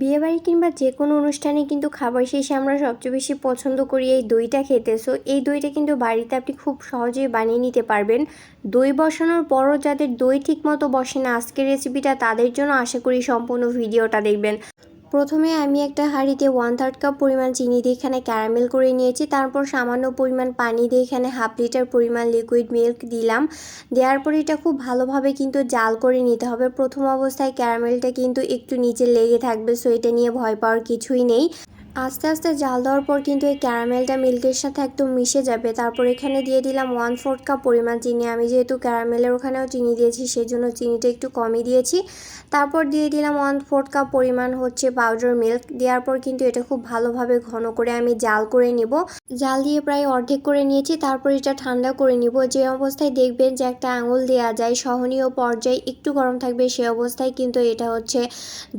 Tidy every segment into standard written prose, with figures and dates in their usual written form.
বিয়েবাড়ি কিংবা যে কোনো অনুষ্ঠানে কিন্তু খাবার শেষে আমরা সবচেয়ে বেশি পছন্দ করি এই দইটা খেতে। সো এই দইটা কিন্তু বাড়িতে আপনি খুব সহজেই বানিয়ে নিতে পারবেন। দই বসানোর পরও যাদের দই ঠিকমতো বসে না, আজকের রেসিপিটা তাদের জন্য। আশা করি সম্পূর্ণ ভিডিওটা দেখবেন। প্রথমে আমি একটা হাঁড়িতে 1/3 কাপ পরিমাণ চিনি দিয়ে এখানে ক্যারামেল করে নিয়েছি। তারপর সামান্য পরিমাণ পানি দিয়ে এখানে 1/2 লিটার পরিমাণ লিকুইড মিল্ক দিলাম। দেওয়ার পর এটা খুব ভালোভাবে কিন্তু জাল করে নিতে হবে। প্রথম অবস্থায় ক্যারামেলটা কিন্তু একটু নিচে লেগে থাকবে, সো এটা নিয়ে ভয় পাওয়ার কিছুই নেই। আস্তে আস্তে জাল দেওয়ার পর কিন্তু এই ক্যারামেলটা মিল্কের সাথে একদম মিশে যাবে। তারপর এখানে দিয়ে দিলাম 1/4 কাপ পরিমাণ চিনি। আমি যেহেতু ক্যারামেলের ওখানেও চিনি দিয়েছি, সেই জন্য চিনিটা একটু কমই দিয়েছি। তারপর দিয়ে দিলাম 1/4 কাপ পরিমাণ পাউডার মিল্ক। দেওয়ার পর কিন্তু এটা খুব ভালোভাবে ঘন করে আমি জাল করে নিব। জাল দিয়ে প্রায় অর্ধেক করে নিয়েছি। তারপর এটা ঠান্ডা করে নিব। যে অবস্থায় দেখবেন যে একটা আঙুল দেওয়া যায়, সহনীয় পর্যায়ে একটু গরম থাকবে, সে অবস্থায় কিন্তু এটা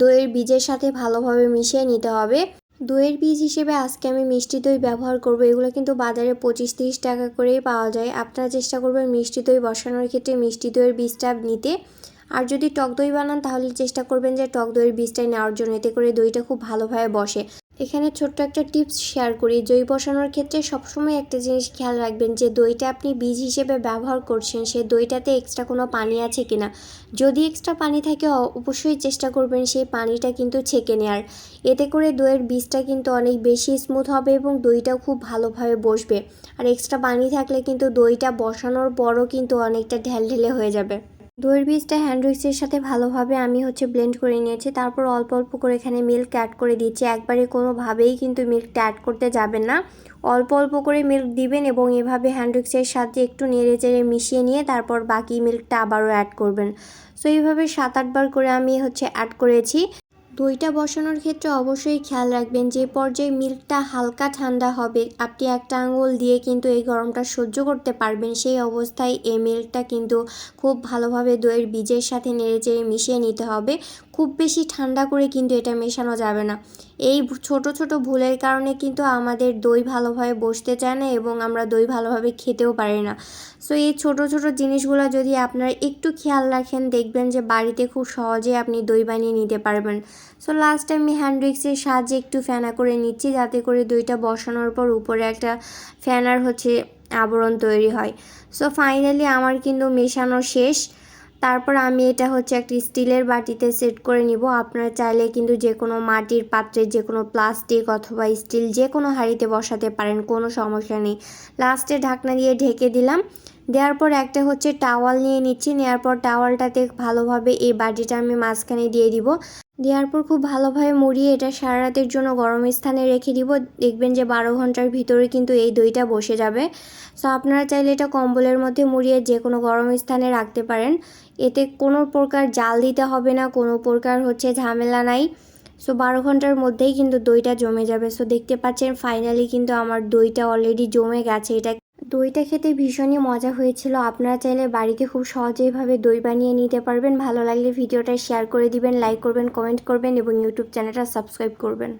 দইয়ের বীজের সাথে ভালোভাবে মিশিয়ে নিতে হবে। দইয়ের বীজ হিসেবে আজকে আমি মিষ্টি দই ব্যবহার করব। এগুলো কিন্তু বাজারে 25-30 টাকা করেই পাওয়া যায়। আপনারা চেষ্টা করবেন মিষ্টি দই বসানোর ক্ষেত্রে মিষ্টি দইয়ের বীজটা নিতে। আর যদি টক দই বানান তাহলে চেষ্টা করবেন যে টক দইয়ের বীজটাই নেওয়ার জন্য, এতে করে দইটা খুব ভালোভাবে বসে। এখানে ছোট্ট একটা টিপস শেয়ার করি। দই বসানোর ক্ষেত্রে সবসময় একটা জিনিস খেয়াল রাখবেন যে দইটা আপনি বীজ হিসেবে ব্যবহার করছেন, সে দইটাতে এক্সট্রা কোনো পানি আছে কিনা। যদি এক্সট্রা পানি থাকে অবশ্যই চেষ্টা করবেন সেই পানিটা কিন্তু ছেঁকে নেওয়ার। এতে করে দইয়ের বীজটা কিন্তু অনেক বেশি স্মুথ হবে এবং দইটাও খুব ভালোভাবে বসবে। আর এক্সট্রা পানি থাকলে কিন্তু দইটা বসানোর পরও কিন্তু অনেকটা ঢেলঢেলে হয়ে যাবে। দইয়ের বীজটা হ্যান্ড উইক্সের সাথে ভালোভাবে আমি ব্লেন্ড করে নিয়েছি। তারপর অল্প অল্প করে এখানে মিল্ক অ্যাড করে দিচ্ছি। একবারে কোনোভাবেই কিন্তু মিল্কটা অ্যাড করতে যাবেন না, অল্প অল্প করে মিল্ক দিবেন এবং এভাবে হ্যান্ড উইক্সের সাথে একটু নেড়ে চেড়ে মিশিয়ে নিয়ে তারপর বাকি মিল্কটা আবারও অ্যাড করবেন। সো এইভাবে 7-8 বার করে আমি অ্যাড করেছি। দইটা বসানোর ক্ষেত্রে অবশ্যই খেয়াল রাখবেন যে পর্যায়ে মিল্কটা হালকা ঠান্ডা হবে, আপনি একটা আঙুল দিয়ে কিন্তু এই গরমটা সহ্য করতে পারবেন, সেই অবস্থায় এই মিল্কটা কিন্তু খুব ভালোভাবে দইয়ের বীজের সাথে নেড়েচেড়ে মিশিয়ে নিতে হবে। খুব বেশি ঠান্ডা করে কিন্তু এটা মেশানো যাবে না। এই ছোট ছোট ভুলের কারণে কিন্তু আমাদের দই ভালোভাবে বসতে চায় না এবং আমরা দই ভালোভাবে খেতেও পারি না। সো এই ছোট ছোট জিনিসগুলো যদি আপনারা একটু খেয়াল রাখেন, দেখবেন যে বাড়িতে খুব সহজে আপনি দই বানিয়ে নিতে পারবেন। সো লাস্ট আমি হ্যান্ড উইক্সের সাহায্যে একটু ফেনা করে নিচ্ছি, যাতে করে দইটা বসানোর পর উপরে একটা ফেনার আবরণ তৈরি হয়। সো ফাইনালি আমার কিন্তু মেশানো শেষ। তারপর আমি এটা একটা স্টিলের বাটিতে সেট করে নিব। আপনারা চাইলে কিন্তু যে কোনো মাটির পাত্রে, যে কোনো প্লাস্টিক অথবা স্টিল যে কোনো হাঁড়িতে বসাতে পারেন, কোনো সমস্যা নেই। লাস্টে ঢাকনা দিয়ে ঢেকে দিলাম। দেওয়ার পর একটা টাওয়াল নিয়ে নিচ্ছি। নেওয়ার পর টাওয়ালটাতে ভালোভাবে এই বাটিটা আমি মাঝখানে দিয়ে দিব। দেওয়ার পর খুব ভালোভাবে মুড়িয়ে এটা সারা রাতের জন্য গরম স্থানে রেখে দিব। দেখবেন যে 12 ঘন্টার ভিতরে কিন্তু এই দইটা বসে যাবে। সো আপনারা চাইলে এটা কম্বলের মধ্যে মুড়িয়ে যে কোনো গরম স্থানে রাখতে পারেন। এতে কোনো প্রকার জাল দিতে হবে না, কোনো প্রকার ঝামেলা নাই। সো 12 ঘন্টার মধ্যেই কিন্তু দইটা জমে যাবে। সো দেখতে পাচ্ছেন ফাইনালি কিন্তু আমার দইটা অলরেডি জমে গেছে। দইটা খেতে ভীষণই মজা হয়েছিল। আপনারা চাইলে বাড়িতে খুব সহজেই ভাবে দই বানিয়ে নিতে পারবেন। ভালো লাগলে ভিডিওটা শেয়ার করে দিবেন, লাইক করবেন, কমেন্ট করবেন এবং ইউটিউব চ্যানেলটা সাবস্ক্রাইব করবেন।